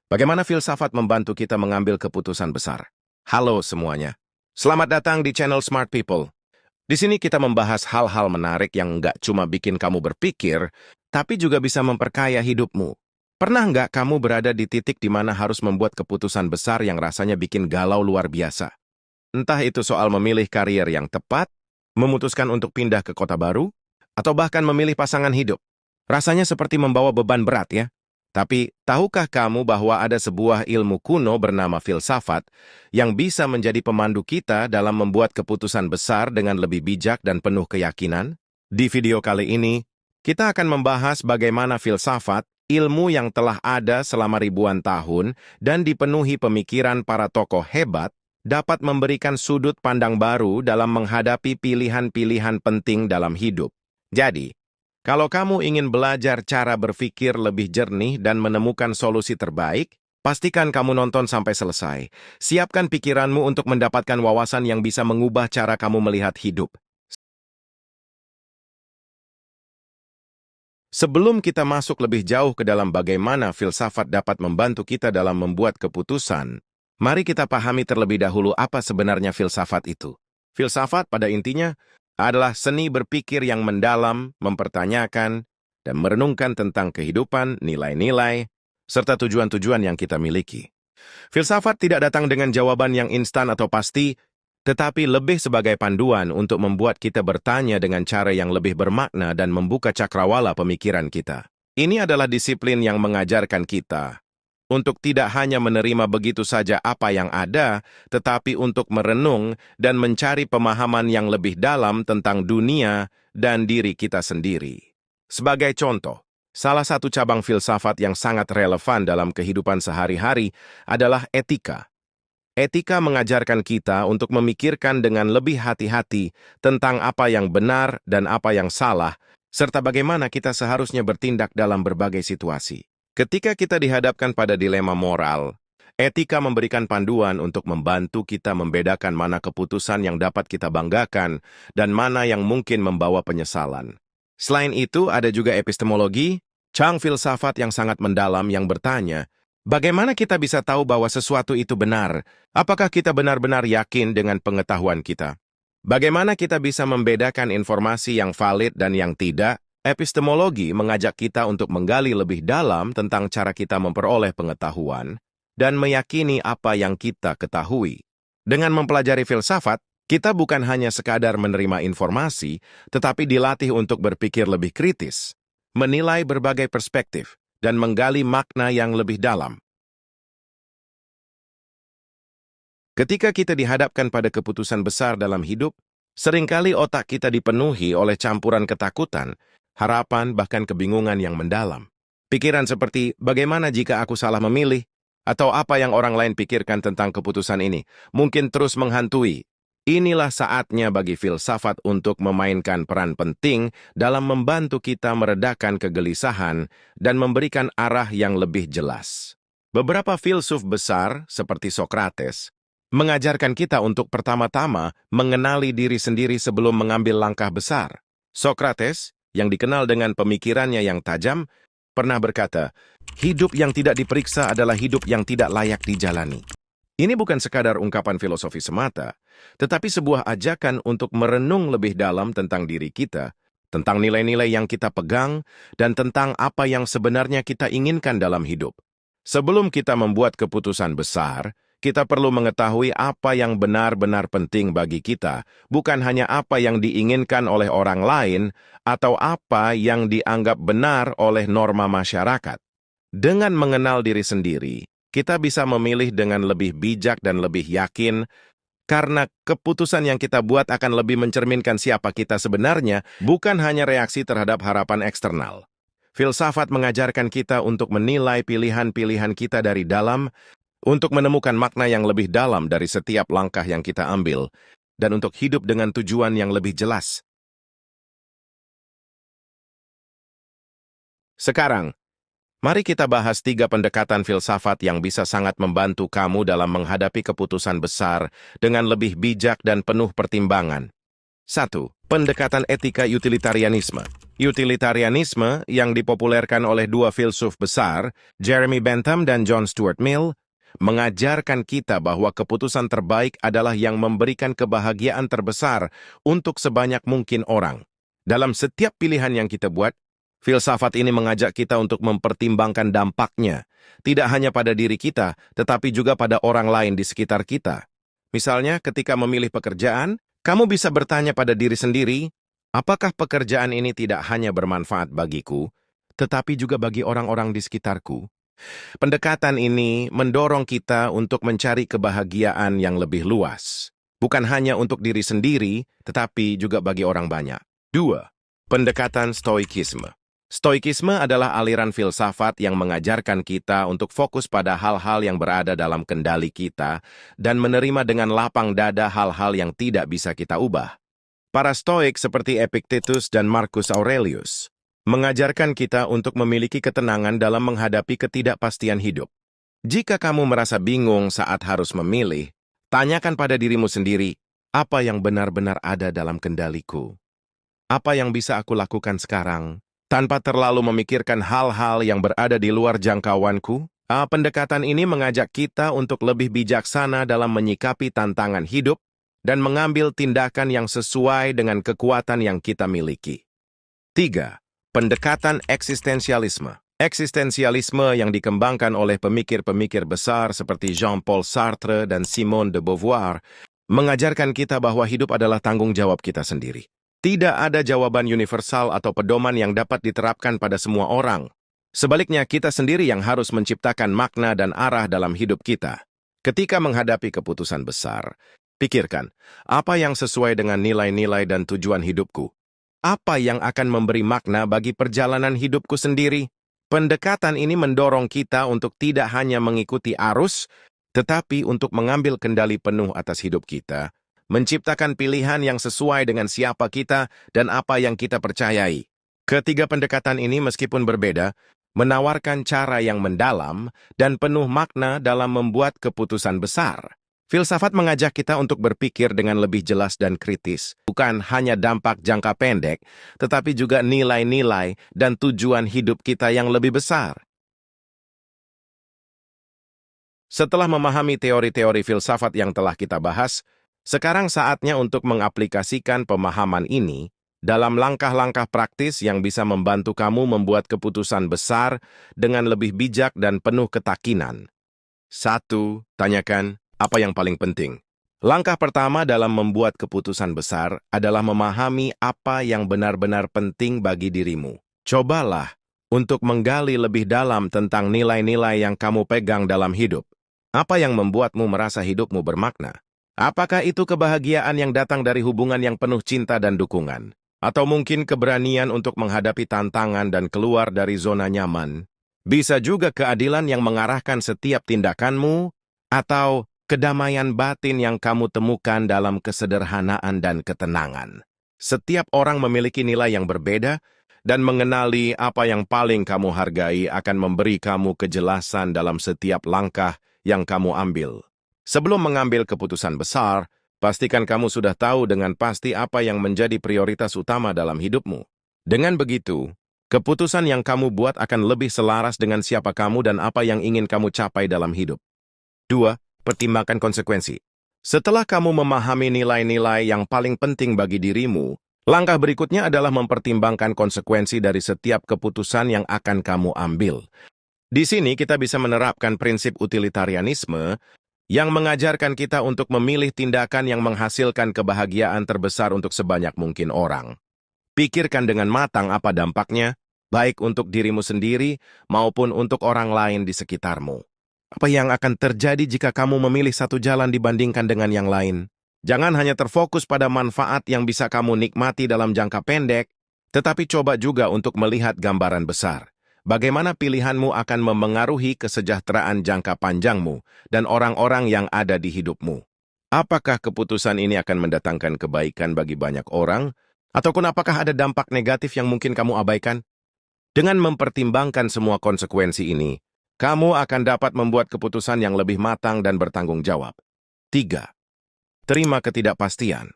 Bagaimana filsafat membantu kita mengambil keputusan besar? Halo semuanya. Selamat datang di channel Smart People. Di sini kita membahas hal-hal menarik yang nggak cuma bikin kamu berpikir, tapi juga bisa memperkaya hidupmu. Pernah nggak kamu berada di titik di mana harus membuat keputusan besar yang rasanya bikin galau luar biasa? Entah itu soal memilih karier yang tepat, memutuskan untuk pindah ke kota baru, atau bahkan memilih pasangan hidup. Rasanya seperti membawa beban berat ya. Tapi, tahukah kamu bahwa ada sebuah ilmu kuno bernama filsafat yang bisa menjadi pemandu kita dalam membuat keputusan besar dengan lebih bijak dan penuh keyakinan? Di video kali ini, kita akan membahas bagaimana filsafat, ilmu yang telah ada selama ribuan tahun dan dipenuhi pemikiran para tokoh hebat, dapat memberikan sudut pandang baru dalam menghadapi pilihan-pilihan penting dalam hidup. Jadi, kalau kamu ingin belajar cara berpikir lebih jernih dan menemukan solusi terbaik, pastikan kamu nonton sampai selesai. Siapkan pikiranmu untuk mendapatkan wawasan yang bisa mengubah cara kamu melihat hidup. Sebelum kita masuk lebih jauh ke dalam bagaimana filsafat dapat membantu kita dalam membuat keputusan, mari kita pahami terlebih dahulu apa sebenarnya filsafat itu. Filsafat pada intinya adalah seni berpikir yang mendalam, mempertanyakan, dan merenungkan tentang kehidupan, nilai-nilai, serta tujuan-tujuan yang kita miliki. Filsafat tidak datang dengan jawaban yang instan atau pasti, tetapi lebih sebagai panduan untuk membuat kita bertanya dengan cara yang lebih bermakna dan membuka cakrawala pemikiran kita. Ini adalah disiplin yang mengajarkan kita untuk tidak hanya menerima begitu saja apa yang ada, tetapi untuk merenung dan mencari pemahaman yang lebih dalam tentang dunia dan diri kita sendiri. Sebagai contoh, salah satu cabang filsafat yang sangat relevan dalam kehidupan sehari-hari adalah etika. Etika mengajarkan kita untuk memikirkan dengan lebih hati-hati tentang apa yang benar dan apa yang salah, serta bagaimana kita seharusnya bertindak dalam berbagai situasi. Ketika kita dihadapkan pada dilema moral, etika memberikan panduan untuk membantu kita membedakan mana keputusan yang dapat kita banggakan dan mana yang mungkin membawa penyesalan. Selain itu, ada juga epistemologi, cabang filsafat yang sangat mendalam yang bertanya, bagaimana kita bisa tahu bahwa sesuatu itu benar? Apakah kita benar-benar yakin dengan pengetahuan kita? Bagaimana kita bisa membedakan informasi yang valid dan yang tidak? Epistemologi mengajak kita untuk menggali lebih dalam tentang cara kita memperoleh pengetahuan dan meyakini apa yang kita ketahui. Dengan mempelajari filsafat, kita bukan hanya sekadar menerima informasi, tetapi dilatih untuk berpikir lebih kritis, menilai berbagai perspektif, dan menggali makna yang lebih dalam. Ketika kita dihadapkan pada keputusan besar dalam hidup, seringkali otak kita dipenuhi oleh campuran ketakutan, harapan, bahkan kebingungan yang mendalam. Pikiran seperti, bagaimana jika aku salah memilih? Atau apa yang orang lain pikirkan tentang keputusan ini? Mungkin terus menghantui. Inilah saatnya bagi filsafat untuk memainkan peran penting dalam membantu kita meredakan kegelisahan dan memberikan arah yang lebih jelas. Beberapa filsuf besar, seperti Socrates, mengajarkan kita untuk pertama-tama mengenali diri sendiri sebelum mengambil langkah besar. Socrates, yang dikenal dengan pemikirannya yang tajam, pernah berkata, hidup yang tidak diperiksa adalah hidup yang tidak layak dijalani. Ini bukan sekadar ungkapan filosofi semata, tetapi sebuah ajakan untuk merenung lebih dalam tentang diri kita, tentang nilai-nilai yang kita pegang, dan tentang apa yang sebenarnya kita inginkan dalam hidup. Sebelum kita membuat keputusan besar, kita perlu mengetahui apa yang benar-benar penting bagi kita, bukan hanya apa yang diinginkan oleh orang lain atau apa yang dianggap benar oleh norma masyarakat. Dengan mengenal diri sendiri, kita bisa memilih dengan lebih bijak dan lebih yakin, karena keputusan yang kita buat akan lebih mencerminkan siapa kita sebenarnya, bukan hanya reaksi terhadap harapan eksternal. Filsafat mengajarkan kita untuk menilai pilihan-pilihan kita dari dalam, untuk menemukan makna yang lebih dalam dari setiap langkah yang kita ambil, dan untuk hidup dengan tujuan yang lebih jelas. Sekarang, mari kita bahas 3 pendekatan filsafat yang bisa sangat membantu kamu dalam menghadapi keputusan besar dengan lebih bijak dan penuh pertimbangan. 1. Pendekatan etika utilitarianisme. Utilitarianisme yang dipopulerkan oleh dua filsuf besar, Jeremy Bentham dan John Stuart Mill, mengajarkan kita bahwa keputusan terbaik adalah yang memberikan kebahagiaan terbesar untuk sebanyak mungkin orang. Dalam setiap pilihan yang kita buat, filsafat ini mengajak kita untuk mempertimbangkan dampaknya, tidak hanya pada diri kita, tetapi juga pada orang lain di sekitar kita. Misalnya, ketika memilih pekerjaan, kamu bisa bertanya pada diri sendiri, apakah pekerjaan ini tidak hanya bermanfaat bagiku, tetapi juga bagi orang-orang di sekitarku? Pendekatan ini mendorong kita untuk mencari kebahagiaan yang lebih luas, bukan hanya untuk diri sendiri, tetapi juga bagi orang banyak. 2. Pendekatan Stoikisme. Stoikisme adalah aliran filsafat yang mengajarkan kita untuk fokus pada hal-hal yang berada dalam kendali kita dan menerima dengan lapang dada hal-hal yang tidak bisa kita ubah. Para Stoik seperti Epictetus dan Marcus Aurelius mengajarkan kita untuk memiliki ketenangan dalam menghadapi ketidakpastian hidup. Jika kamu merasa bingung saat harus memilih, tanyakan pada dirimu sendiri, apa yang benar-benar ada dalam kendaliku? Apa yang bisa aku lakukan sekarang? Tanpa terlalu memikirkan hal-hal yang berada di luar jangkauanku, pendekatan ini mengajak kita untuk lebih bijaksana dalam menyikapi tantangan hidup dan mengambil tindakan yang sesuai dengan kekuatan yang kita miliki. 3. Pendekatan eksistensialisme. Eksistensialisme yang dikembangkan oleh pemikir-pemikir besar seperti Jean-Paul Sartre dan Simone de Beauvoir mengajarkan kita bahwa hidup adalah tanggung jawab kita sendiri. Tidak ada jawaban universal atau pedoman yang dapat diterapkan pada semua orang. Sebaliknya, kita sendiri yang harus menciptakan makna dan arah dalam hidup kita. Ketika menghadapi keputusan besar, pikirkan, apa yang sesuai dengan nilai-nilai dan tujuan hidupku? Apa yang akan memberi makna bagi perjalanan hidupku sendiri? Pendekatan ini mendorong kita untuk tidak hanya mengikuti arus, tetapi untuk mengambil kendali penuh atas hidup kita, menciptakan pilihan yang sesuai dengan siapa kita dan apa yang kita percayai. Ketiga pendekatan ini meskipun berbeda, menawarkan cara yang mendalam dan penuh makna dalam membuat keputusan besar. Filsafat mengajak kita untuk berpikir dengan lebih jelas dan kritis, bukan hanya dampak jangka pendek, tetapi juga nilai-nilai dan tujuan hidup kita yang lebih besar. Setelah memahami teori-teori filsafat yang telah kita bahas, sekarang saatnya untuk mengaplikasikan pemahaman ini dalam langkah-langkah praktis yang bisa membantu kamu membuat keputusan besar dengan lebih bijak dan penuh ketakinan. 1. Tanyakan, apa yang paling penting? Langkah pertama dalam membuat keputusan besar adalah memahami apa yang benar-benar penting bagi dirimu. Cobalah untuk menggali lebih dalam tentang nilai-nilai yang kamu pegang dalam hidup. Apa yang membuatmu merasa hidupmu bermakna? Apakah itu kebahagiaan yang datang dari hubungan yang penuh cinta dan dukungan? Atau mungkin keberanian untuk menghadapi tantangan dan keluar dari zona nyaman? Bisa juga keadilan yang mengarahkan setiap tindakanmu, atau kedamaian batin yang kamu temukan dalam kesederhanaan dan ketenangan. Setiap orang memiliki nilai yang berbeda, dan mengenali apa yang paling kamu hargai akan memberi kamu kejelasan dalam setiap langkah yang kamu ambil. Sebelum mengambil keputusan besar, pastikan kamu sudah tahu dengan pasti apa yang menjadi prioritas utama dalam hidupmu. Dengan begitu, keputusan yang kamu buat akan lebih selaras dengan siapa kamu dan apa yang ingin kamu capai dalam hidup. 2. Pertimbangkan konsekuensi. Setelah kamu memahami nilai-nilai yang paling penting bagi dirimu, langkah berikutnya adalah mempertimbangkan konsekuensi dari setiap keputusan yang akan kamu ambil. Di sini kita bisa menerapkan prinsip utilitarianisme yang mengajarkan kita untuk memilih tindakan yang menghasilkan kebahagiaan terbesar untuk sebanyak mungkin orang. Pikirkan dengan matang apa dampaknya, baik untuk dirimu sendiri maupun untuk orang lain di sekitarmu. Apa yang akan terjadi jika kamu memilih satu jalan dibandingkan dengan yang lain? Jangan hanya terfokus pada manfaat yang bisa kamu nikmati dalam jangka pendek, tetapi coba juga untuk melihat gambaran besar. Bagaimana pilihanmu akan memengaruhi kesejahteraan jangka panjangmu dan orang-orang yang ada di hidupmu? Apakah keputusan ini akan mendatangkan kebaikan bagi banyak orang? Ataupun apakah ada dampak negatif yang mungkin kamu abaikan? Dengan mempertimbangkan semua konsekuensi ini, kamu akan dapat membuat keputusan yang lebih matang dan bertanggung jawab. 3. Terima ketidakpastian.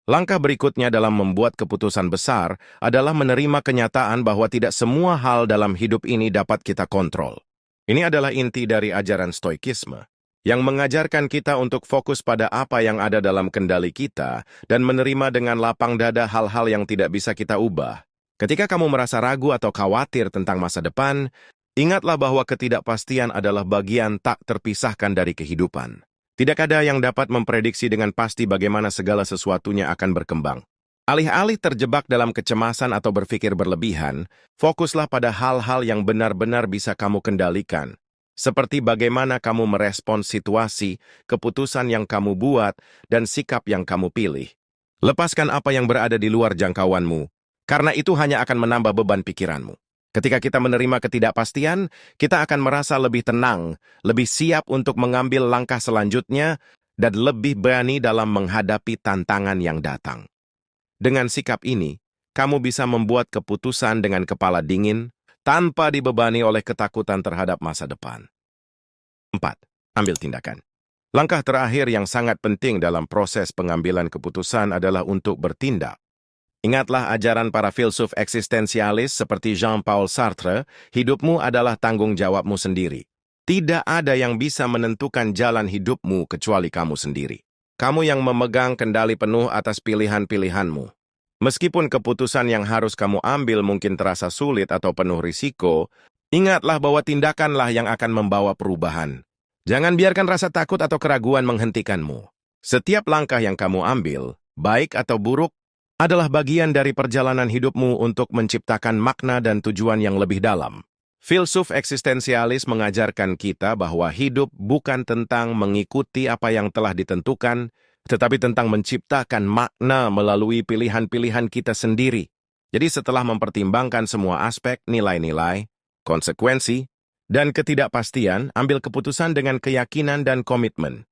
Langkah berikutnya dalam membuat keputusan besar adalah menerima kenyataan bahwa tidak semua hal dalam hidup ini dapat kita kontrol. Ini adalah inti dari ajaran Stoikisme, yang mengajarkan kita untuk fokus pada apa yang ada dalam kendali kita dan menerima dengan lapang dada hal-hal yang tidak bisa kita ubah. Ketika kamu merasa ragu atau khawatir tentang masa depan, ingatlah bahwa ketidakpastian adalah bagian tak terpisahkan dari kehidupan. Tidak ada yang dapat memprediksi dengan pasti bagaimana segala sesuatunya akan berkembang. Alih-alih terjebak dalam kecemasan atau berpikir berlebihan, fokuslah pada hal-hal yang benar-benar bisa kamu kendalikan. Seperti bagaimana kamu merespons situasi, keputusan yang kamu buat, dan sikap yang kamu pilih. Lepaskan apa yang berada di luar jangkauanmu, karena itu hanya akan menambah beban pikiranmu. Ketika kita menerima ketidakpastian, kita akan merasa lebih tenang, lebih siap untuk mengambil langkah selanjutnya, dan lebih berani dalam menghadapi tantangan yang datang. Dengan sikap ini, kamu bisa membuat keputusan dengan kepala dingin, tanpa dibebani oleh ketakutan terhadap masa depan. 4. Ambil tindakan. Langkah terakhir yang sangat penting dalam proses pengambilan keputusan adalah untuk bertindak. Ingatlah ajaran para filsuf eksistensialis seperti Jean-Paul Sartre, hidupmu adalah tanggung jawabmu sendiri. Tidak ada yang bisa menentukan jalan hidupmu kecuali kamu sendiri. Kamu yang memegang kendali penuh atas pilihan-pilihanmu. Meskipun keputusan yang harus kamu ambil mungkin terasa sulit atau penuh risiko, ingatlah bahwa tindakanlah yang akan membawa perubahan. Jangan biarkan rasa takut atau keraguan menghentikanmu. Setiap langkah yang kamu ambil, baik atau buruk, adalah bagian dari perjalanan hidupmu untuk menciptakan makna dan tujuan yang lebih dalam. Filsuf eksistensialis mengajarkan kita bahwa hidup bukan tentang mengikuti apa yang telah ditentukan, tetapi tentang menciptakan makna melalui pilihan-pilihan kita sendiri. Jadi setelah mempertimbangkan semua aspek, nilai-nilai, konsekuensi, dan ketidakpastian, ambil keputusan dengan keyakinan dan komitmen.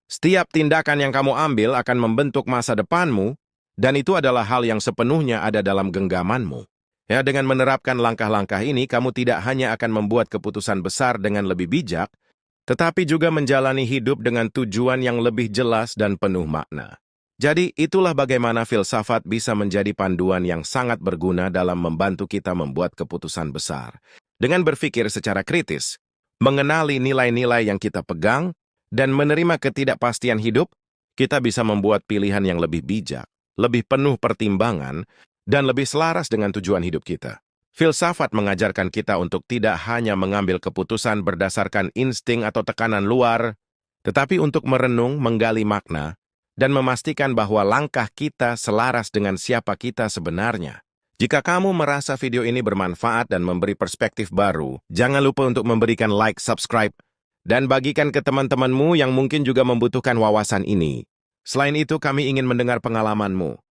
Setiap tindakan yang kamu ambil akan membentuk masa depanmu, dan itu adalah hal yang sepenuhnya ada dalam genggamanmu. Ya, dengan menerapkan langkah-langkah ini, kamu tidak hanya akan membuat keputusan besar dengan lebih bijak, tetapi juga menjalani hidup dengan tujuan yang lebih jelas dan penuh makna. Jadi, itulah bagaimana filsafat bisa menjadi panduan yang sangat berguna dalam membantu kita membuat keputusan besar. Dengan berpikir secara kritis, mengenali nilai-nilai yang kita pegang, dan menerima ketidakpastian hidup, kita bisa membuat pilihan yang lebih bijak, lebih penuh pertimbangan, dan lebih selaras dengan tujuan hidup kita. Filsafat mengajarkan kita untuk tidak hanya mengambil keputusan berdasarkan insting atau tekanan luar, tetapi untuk merenung, menggali makna, dan memastikan bahwa langkah kita selaras dengan siapa kita sebenarnya. Jika kamu merasa video ini bermanfaat dan memberi perspektif baru, jangan lupa untuk memberikan like, subscribe, dan bagikan ke teman-temanmu yang mungkin juga membutuhkan wawasan ini. Selain itu, kami ingin mendengar pengalamanmu.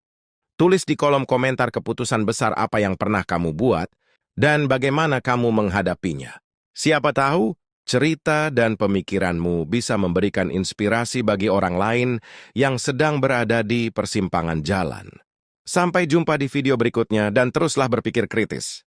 Tulis di kolom komentar keputusan besar apa yang pernah kamu buat dan bagaimana kamu menghadapinya. Siapa tahu, cerita dan pemikiranmu bisa memberikan inspirasi bagi orang lain yang sedang berada di persimpangan jalan. Sampai jumpa di video berikutnya dan teruslah berpikir kritis.